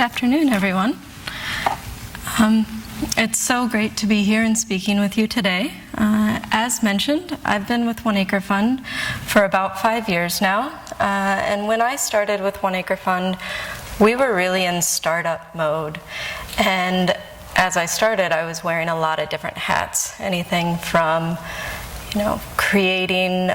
afternoon, everyone. It's so great to be here and speaking with you today. As mentioned, I've been with One Acre Fund for about 5 years now. And when I started with One Acre Fund, we were really in startup mode. And as I started, I was wearing a lot of different hats. Anything from, creating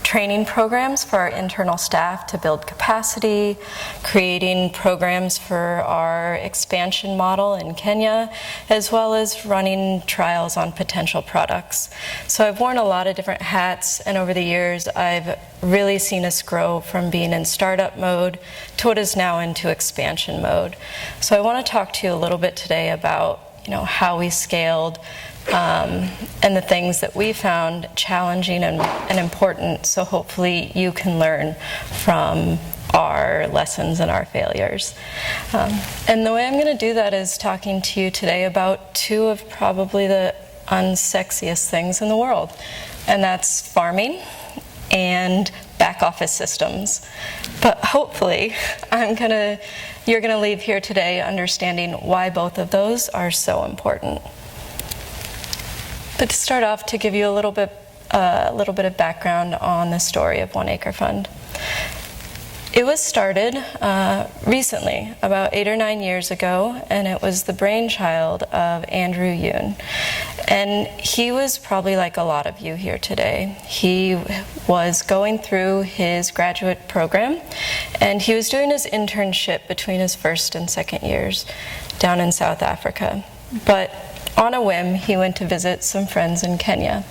training programs for our internal staff to build capacity, creating programs for our expansion model in Kenya, as well as running trials on potential products. So I've worn a lot of different hats, and over the years I've really seen us grow from being in startup mode to what is now into expansion mode. So I want to talk to you a little bit today about how we scaled and the things that we found challenging and important, so hopefully you can learn from our lessons and our failures. And the way I'm going to do that is talking to you today about two of probably the unsexiest things in the world, and that's farming and back office systems. But hopefully you're going to leave here today understanding why both of those are so important. But to start off, to give you a little bit of background on the story of One Acre Fund. It was started recently, about 8 or 9 years ago, and it was the brainchild of Andrew Yoon. And he was probably like a lot of you here today. He was going through his graduate program, and he was doing his internship between his first and second years down in South Africa. But on a whim, he went to visit some friends in Kenya.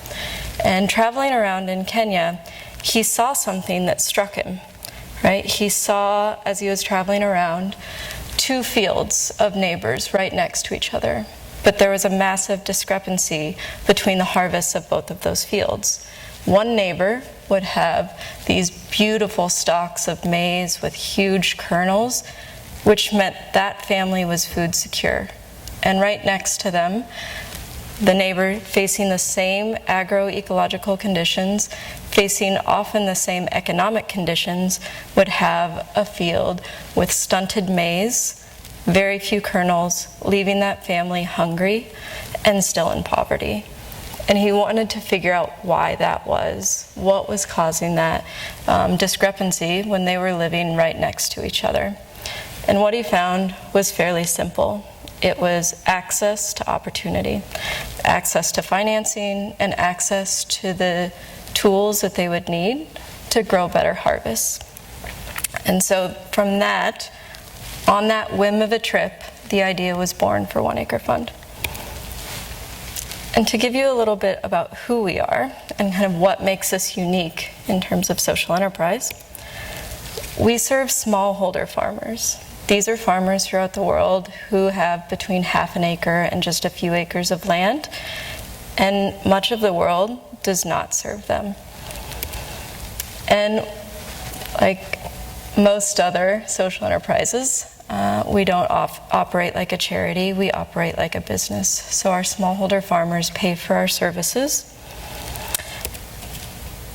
And traveling around in Kenya, he saw something that struck him, right? He saw, as he was traveling around, 2 fields of neighbors right next to each other. But there was a massive discrepancy between the harvests of both of those fields. One neighbor would have these beautiful stalks of maize with huge kernels, which meant that family was food secure. And right next to them, the neighbor facing the same agroecological conditions, facing often the same economic conditions, would have a field with stunted maize, very few kernels, leaving that family hungry and still in poverty. And he wanted to figure out why that was, what was causing that discrepancy when they were living right next to each other. And what he found was fairly simple. It was access to opportunity, access to financing, and access to the tools that they would need to grow better harvests. And so from that, on that whim of a trip, the idea was born for One Acre Fund. And to give you a little bit about who we are and kind of what makes us unique in terms of social enterprise, we serve smallholder farmers. These are farmers throughout the world who have between half an acre and just a few acres of land, and much of the world does not serve them. And like most other social enterprises, we don't operate like a charity, we operate like a business. So our smallholder farmers pay for our services.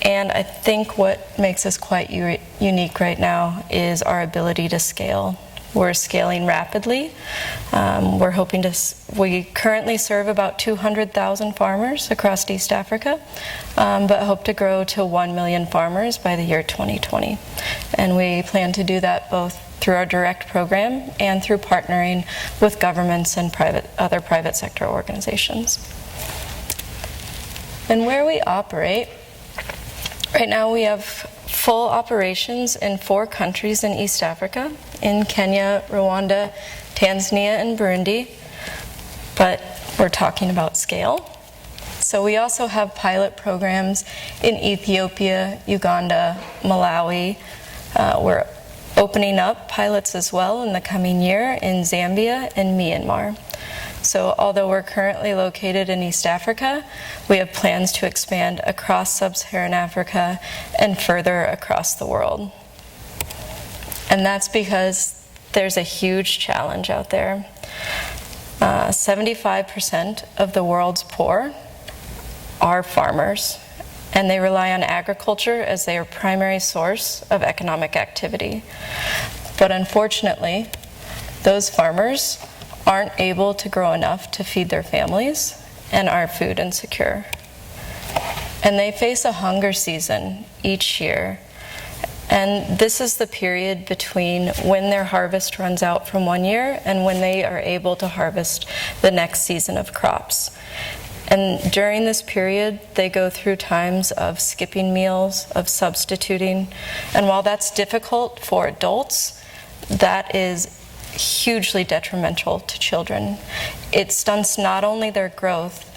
And I think what makes us quite unique right now is our ability to scale. We're scaling rapidly. We currently serve about 200,000 farmers across East Africa, but hope to grow to 1 million farmers by the year 2020. And we plan to do that both through our direct program and through partnering with governments and other private sector organizations. And where we operate, right now we have full operations in 4 countries in East Africa, in Kenya, Rwanda, Tanzania, and Burundi, but we're talking about scale. So we also have pilot programs in Ethiopia, Uganda, Malawi. We're opening up pilots as well in the coming year in Zambia and Myanmar. So although we're currently located in East Africa, we have plans to expand across sub-Saharan Africa and further across the world. And that's because there's a huge challenge out there. 75% of the world's poor are farmers, and they rely on agriculture as their primary source of economic activity. But unfortunately, those farmers aren't able to grow enough to feed their families and are food insecure. And they face a hunger season each year. And this is the period between when their harvest runs out from one year and when they are able to harvest the next season of crops. And during this period, they go through times of skipping meals, of substituting. And while that's difficult for adults, that is hugely detrimental to children. It stunts not only their growth,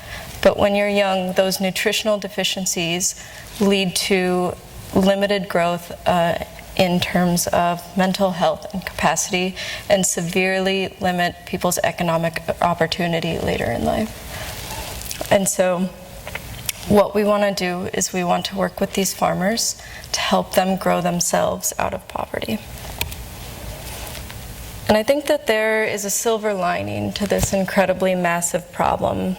but when you're young, those nutritional deficiencies lead to limited growth in terms of mental health and capacity, and severely limit people's economic opportunity later in life. And so what we want to do is we want to work with these farmers to help them grow themselves out of poverty. And I think that there is a silver lining to this incredibly massive problem,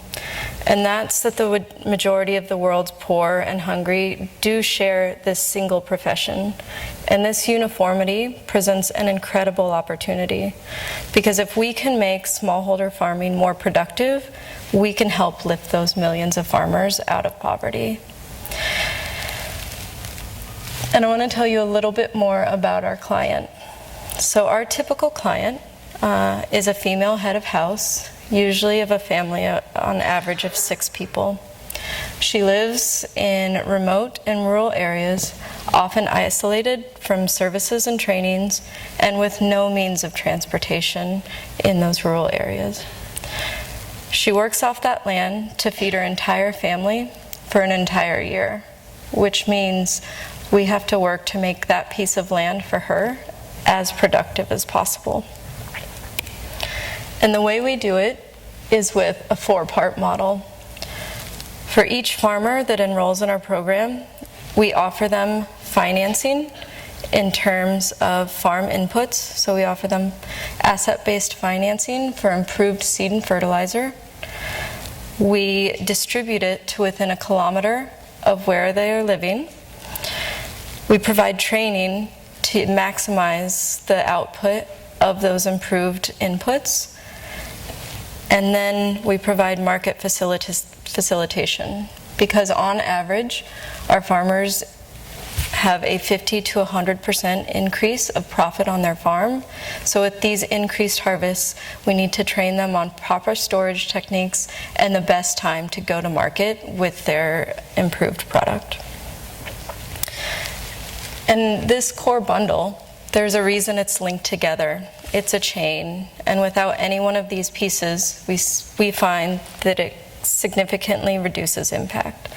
and that's that the majority of the world's poor and hungry do share this single profession. And this uniformity presents an incredible opportunity, because if we can make smallholder farming more productive, we can help lift those millions of farmers out of poverty. And I want to tell you a little bit more about our client. So our typical client is a female head of house, usually of a family on average of 6 people. She lives in remote and rural areas, often isolated from services and trainings, and with no means of transportation in those rural areas. She works off that land to feed her entire family for an entire year, which means we have to work to make that piece of land for her as productive as possible. And the way we do it is with a 4-part model. For each farmer that enrolls in our program, we offer them financing in terms of farm inputs. So we offer them asset-based financing for improved seed and fertilizer. We distribute it to within a kilometer of where they are living. We provide training to maximize the output of those improved inputs. And then we provide market facilitation, because on average, our farmers have a 50 to 100% increase of profit on their farm. So with these increased harvests, we need to train them on proper storage techniques and the best time to go to market with their improved product. And this core bundle, there's a reason it's linked together. It's a chain, and without any one of these pieces, we find that it significantly reduces impact.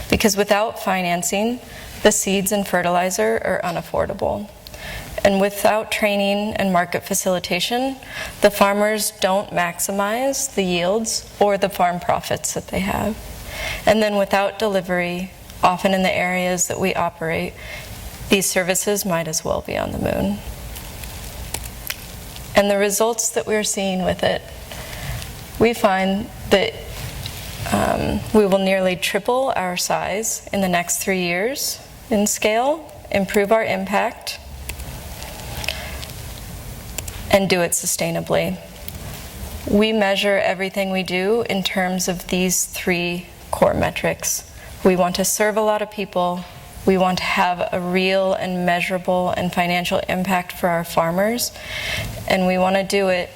Because without financing, the seeds and fertilizer are unaffordable. And without training and market facilitation, the farmers don't maximize the yields or the farm profits that they have. And then without delivery, often in the areas that we operate, these services might as well be on the moon. And the results that we're seeing with it, we find that we will nearly triple our size in the next 3 years in scale, improve our impact, and do it sustainably. We measure everything we do in terms of these 3 core metrics. We want to serve a lot of people. We want to have a real and measurable and financial impact for our farmers, and we want to do it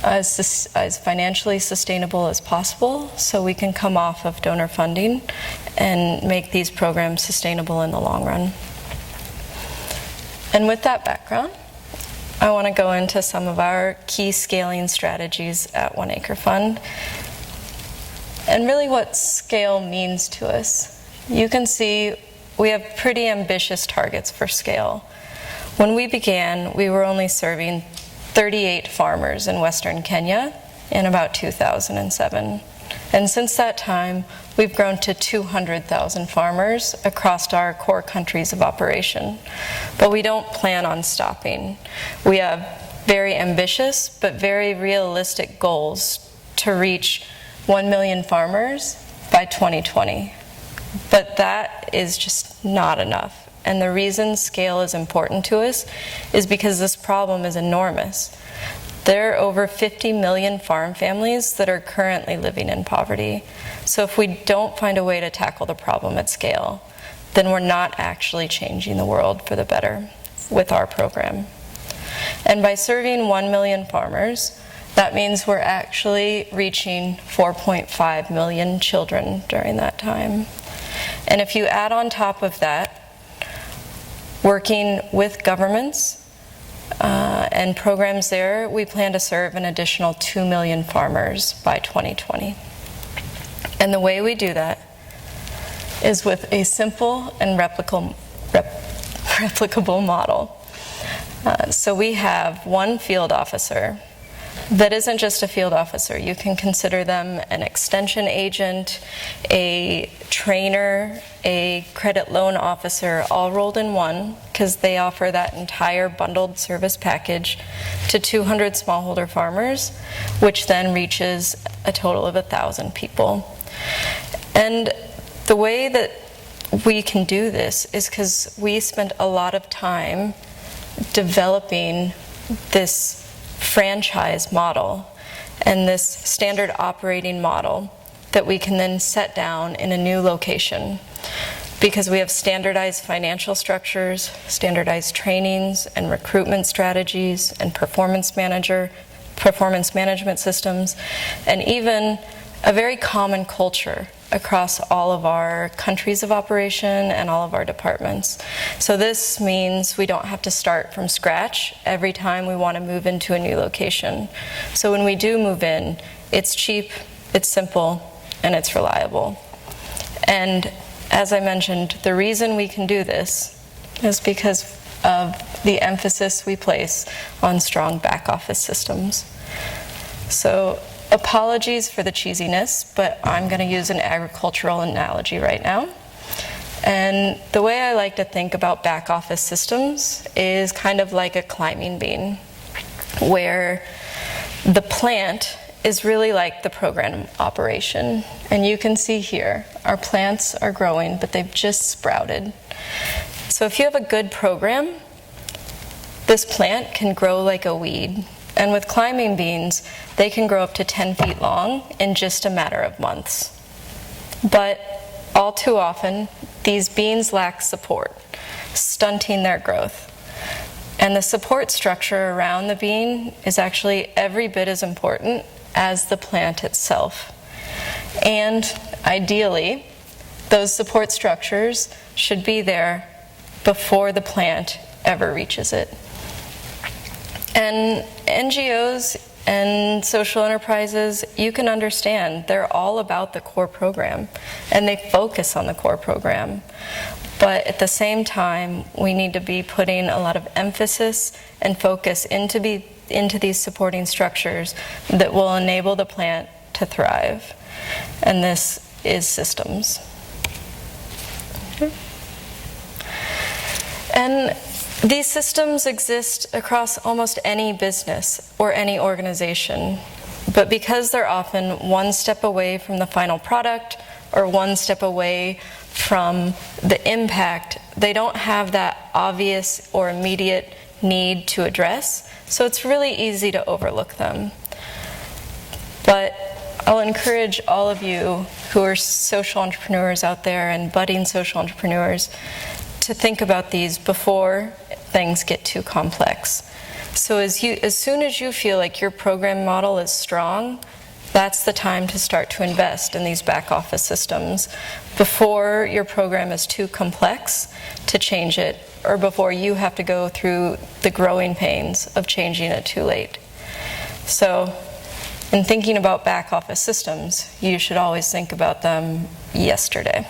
as financially sustainable as possible, so we can come off of donor funding and make these programs sustainable in the long run. And with that background, I want to go into some of our key scaling strategies at 1 Acre Fund, and really what scale means to us. You can see we have pretty ambitious targets for scale. When we began, we were only serving 38 farmers in Western Kenya in about 2007. And since that time, we've grown to 200,000 farmers across our core countries of operation. But we don't plan on stopping. We have very ambitious but very realistic goals to reach 1 million farmers by 2020. But that is just not enough. And the reason scale is important to us is because this problem is enormous. there are over 50 million farm families that are currently living in poverty. So if we don't find a way to tackle the problem at scale, then we're not actually changing the world for the better with our program. And by serving 1 million farmers, that means we're actually reaching 4.5 million children during that time. And if you add on top of that, working with governments and programs there, we plan to serve an additional 2 million farmers by 2020. And the way we do that is with a simple and replicable model. So we have one field officer that isn't just a field officer. You can consider them an extension agent, a trainer, a credit loan officer, all rolled in one, because they offer that entire bundled service package to 200 smallholder farmers, which then reaches a total of 1,000 people. And the way that we can do this is because we spent a lot of time developing this franchise model and this standard operating model that we can then set down in a new location, because we have standardized financial structures, standardized trainings and recruitment strategies and performance management systems, and even a very common culture across all of our countries of operation and all of our departments. So this means we don't have to start from scratch every time we want to move into a new location. So when we do move in, it's cheap, it's simple, and it's reliable. And as I mentioned, the reason we can do this is because of the emphasis we place on strong back office systems. So apologies for the cheesiness, but I'm going to use an agricultural analogy right now. And the way I like to think about back office systems is kind of like a climbing bean, where the plant is really like the program operation. And you can see here, our plants are growing, but they've just sprouted. So if you have a good program, this plant can grow like a weed. And with climbing beans, they can grow up to 10 feet long in just a matter of months. But all too often, these beans lack support, stunting their growth. And the support structure around the bean is actually every bit as important as the plant itself. And ideally, those support structures should be there before the plant ever reaches it. And NGOs and social enterprises, you can understand, they're all about the core program, and they focus on the core program. But at the same time, we need to be putting a lot of emphasis and focus into these supporting structures that will enable the plant to thrive. And this is systems. And these systems exist across almost any business or any organization, but because they're often one step away from the final product or one step away from the impact, they don't have that obvious or immediate need to address, so it's really easy to overlook them. But I'll encourage all of you who are social entrepreneurs out there and budding social entrepreneurs to think about these before things get too complex. So as soon as you feel like your program model is strong, that's the time to start to invest in these back office systems before your program is too complex to change it, or before you have to go through the growing pains of changing it too late. So in thinking about back office systems, you should always think about them yesterday.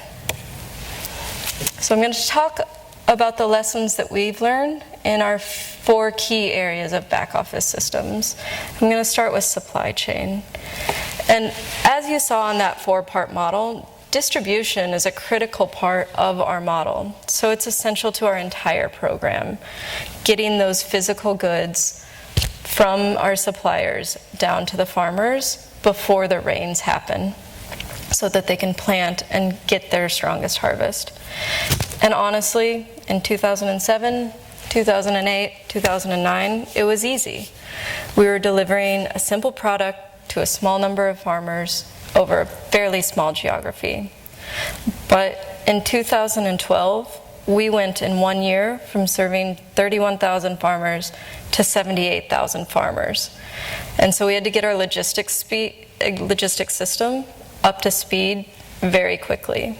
So I'm going to talk about the lessons that we've learned in our 4 key areas of back office systems. I'm going to start with supply chain. And as you saw in that 4-part model, distribution is a critical part of our model. So it's essential to our entire program, getting those physical goods from our suppliers down to the farmers before the rains happen, so that they can plant and get their strongest harvest. And honestly, in 2007, 2008, 2009, it was easy. We were delivering a simple product to a small number of farmers over a fairly small geography. But in 2012, we went in 1 year from serving 31,000 farmers to 78,000 farmers. And so we had to get our logistics system up to speed very quickly.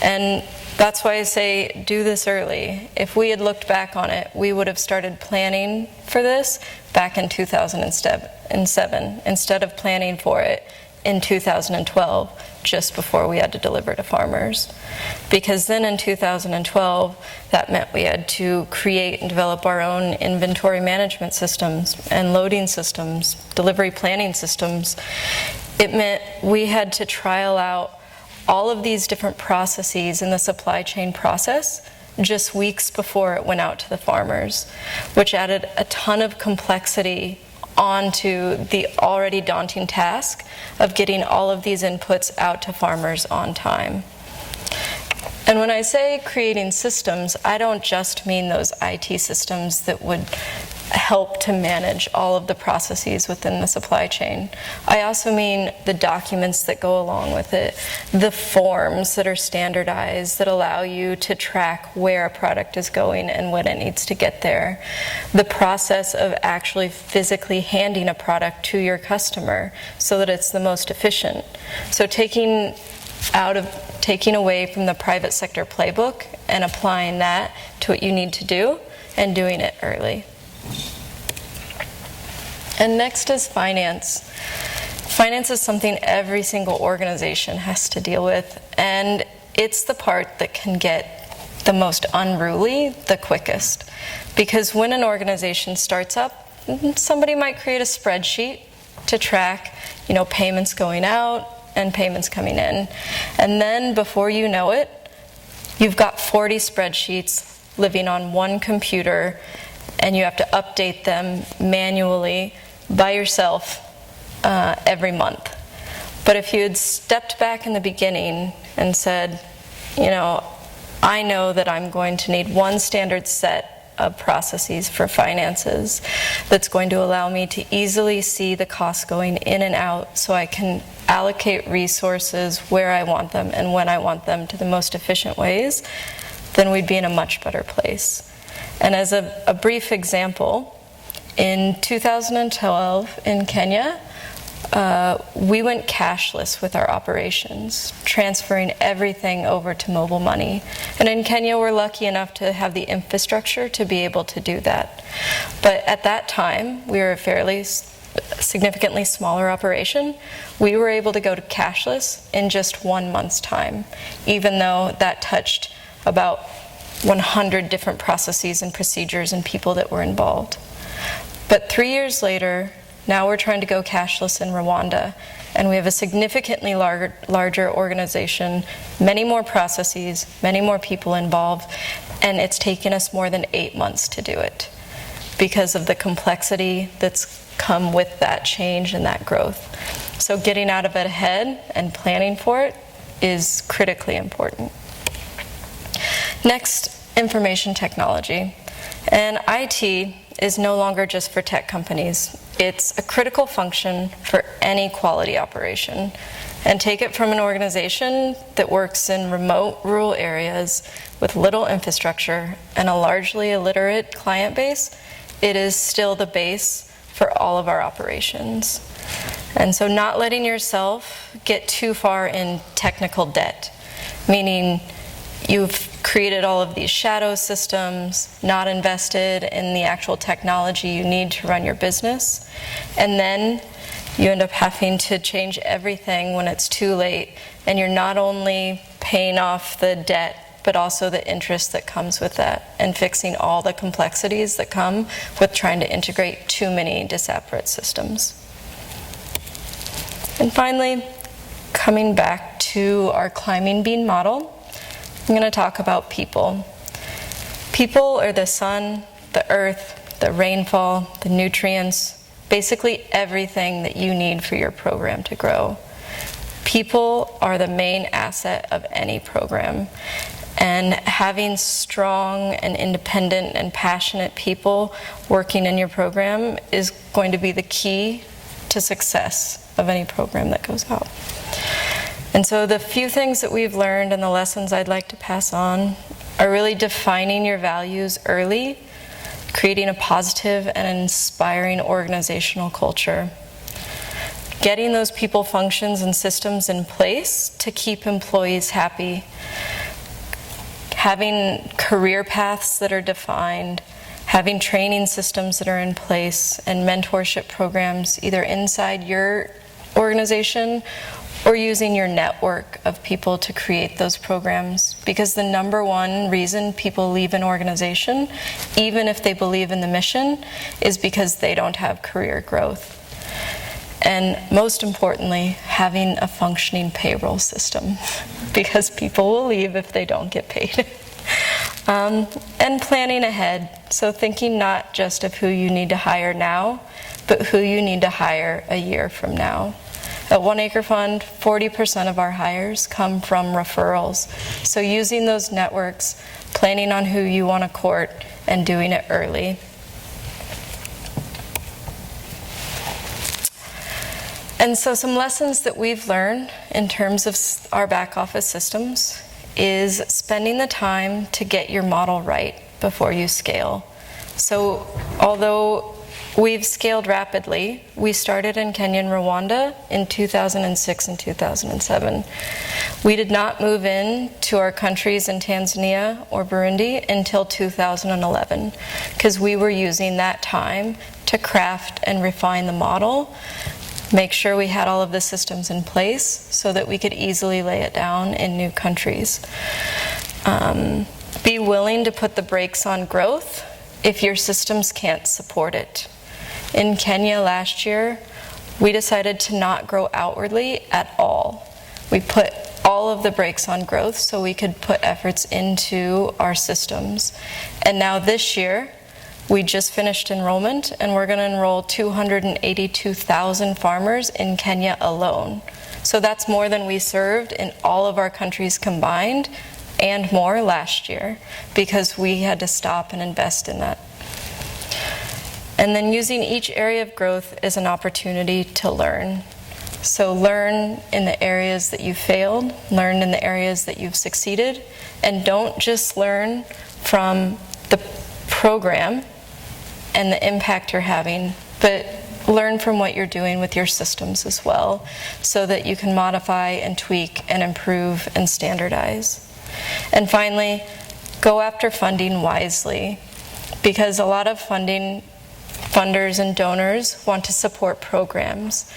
And that's why I say do this early. If we had looked back on it, we would have started planning for this back in 2007 instead of planning for it in 2012, just before we had to deliver to farmers. Because then in 2012, that meant we had to create and develop our own inventory management systems and loading systems, delivery planning systems. It meant we had to trial out all of these different processes in the supply chain process just weeks before it went out to the farmers, which added a ton of complexity onto the already daunting task of getting all of these inputs out to farmers on time. And when I say creating systems, I don't just mean those IT systems that would help to manage all of the processes within the supply chain. I also mean the documents that go along with it, the forms that are standardized that allow you to track where a product is going and when it needs to get there, the process of actually physically handing a product to your customer so that it's the most efficient. So taking away from the private sector playbook and applying that to what you need to do and doing it early. And next is finance. Finance is something every single organization has to deal with, and it's the part that can get the most unruly the quickest. Because when an organization starts up, somebody might create a spreadsheet to track, payments going out and payments coming in. And then before you know it, you've got 40 spreadsheets living on one computer, and you have to update them manually by yourself every month. But if you had stepped back in the beginning and said, I know that I'm going to need one standard set of processes for finances that's going to allow me to easily see the costs going in and out so I can allocate resources where I want them and when I want them to the most efficient ways, then we'd be in a much better place. And as a brief example, in 2012 in Kenya, we went cashless with our operations, transferring everything over to mobile money. And in Kenya, we're lucky enough to have the infrastructure to be able to do that. But at that time, we were a fairly significantly smaller operation. We were able to go to cashless in just 1 month's time, even though that touched about 100 different processes and procedures and people that were involved. But 3 years later, now we're trying to go cashless in Rwanda, and we have a significantly larger organization, many more processes, many more people involved, and it's taken us more than 8 months to do it because of the complexity that's come with that change and that growth. So getting out of it ahead and planning for it is critically important. Next, information technology. And IT is no longer just for tech companies. It's a critical function for any quality operation. And take it from an organization that works in remote rural areas with little infrastructure and a largely illiterate client base, it is still the base for all of our operations. And so not letting yourself get too far in technical debt, meaning you've created all of these shadow systems, not invested in the actual technology you need to run your business, and then you end up having to change everything when it's too late, and you're not only paying off the debt, but also the interest that comes with that, and fixing all the complexities that come with trying to integrate too many disparate systems. And finally, coming back to our climbing bean model, I'm going to talk about people. People are the sun, the earth, the rainfall, the nutrients, basically everything that you need for your program to grow. People are the main asset of any program. And having strong and independent and passionate people working in your program is going to be the key to success of any program that goes out. And so the few things that we've learned and the lessons I'd like to pass on are really defining your values early, creating a positive and inspiring organizational culture, getting those people functions and systems in place to keep employees happy, having career paths that are defined, having training systems that are in place, and mentorship programs either inside your organization or using your network of people to create those programs. Because the number one reason people leave an organization, even if they believe in the mission, is because they don't have career growth. And most importantly, having a functioning payroll system, because people will leave if they don't get paid. And planning ahead, so thinking not just of who you need to hire now, but who you need to hire a year from now. At One Acre Fund, 40% of our hires come from referrals. So using those networks, planning on who you want to court, and doing it early. And so some lessons that we've learned in terms of our back office systems is spending the time to get your model right before you scale. So although we've scaled rapidly, we started in Kenya and Rwanda in 2006 and 2007. We did not move in to our countries in Tanzania or Burundi until 2011, because we were using that time to craft and refine the model, make sure we had all of the systems in place so that we could easily lay it down in new countries. Be willing to put the brakes on growth if your systems can't support it. In Kenya last year, we decided to not grow outwardly at all. We put all of the brakes on growth so we could put efforts into our systems. And now this year, we just finished enrollment, and we're going to enroll 282,000 farmers in Kenya alone. So that's more than we served in all of our countries combined, and more last year, because we had to stop and invest in that. And then using each area of growth as an opportunity to learn. So learn in the areas that you failed, learn in the areas that you've succeeded, and don't just learn from the program and the impact you're having, but learn from what you're doing with your systems as well, so that you can modify and tweak and improve and standardize. And finally, go after funding wisely, because a lot of funders and donors want to support programs.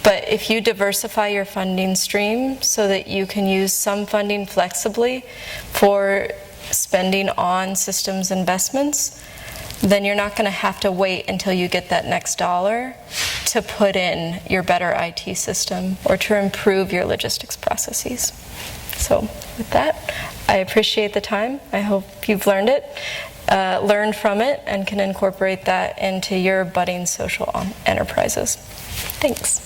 But if you diversify your funding stream so that you can use some funding flexibly for spending on systems investments, then you're not going to have to wait until you get that next dollar to put in your better IT system or to improve your logistics processes. So with that, I appreciate the time. I hope you've learned learned from it, and can incorporate that into your budding social enterprises. Thanks.